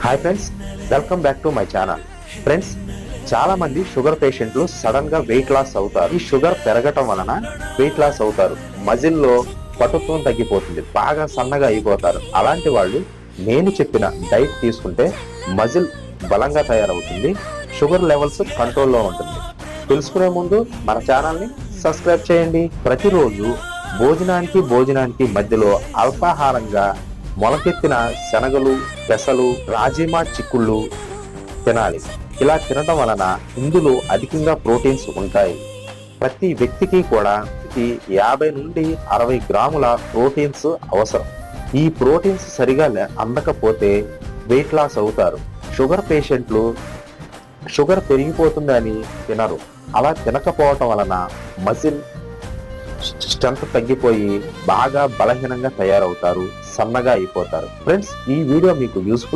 Hi friends, welcome back to my channel. Friends, చాలా మంది sugar పేషెంట్లు సడన్ గా వెయిట్ లాస్ అవుతారు. ఈ షుగర్ పెరగటం వలన వెయిట్ లాస్ అవుతారు. మజిల్ లో పటుత్వం తగ్గిపోతుంది, బాగా సన్నగా అయిపోతారు. అలాంటి వాళ్ళు నేను చెప్పిన డైట్ తీసుకుంటే మజిల్ బలంగా తయారవుతుంది, షుగర్ లెవెల్స్ కంట్రోల్లో ఉంటుంది. తెలుసుకునే ముందు మన ఛానల్ ని సబ్స్క్రైబ్ చేయండి. ప్రతిరోజు భోజనానికి మధ్యలో అల్పాహారంగా మొలకెత్తిన శనగలు, పెసలు, రాజిమా చిక్కుళ్ళు తినాలి. ఇలా తినడం వలన ఇందులో అధికంగా ప్రోటీన్స్ ఉంటాయి. ప్రతి వ్యక్తికి కూడా 50 నుండి 60 గ్రాముల ప్రోటీన్స్ అవసరం. ఈ ప్రోటీన్స్ సరిగా అందకపోతే వెయిట్ లాస్ అవుతారు. షుగర్ పేషెంట్లు షుగర్ పెరిగిపోతుందని తినరు. అలా తినకపోవటం వలన మజిల్ స్ట్రెంత్ తగ్గిపోయి బాగా బలహీనంగా తయారవుతారు, సన్నగా అయిపోతారు. ఫ్రెండ్స్, ఈ వీడియో మీకు యూస్ఫుల్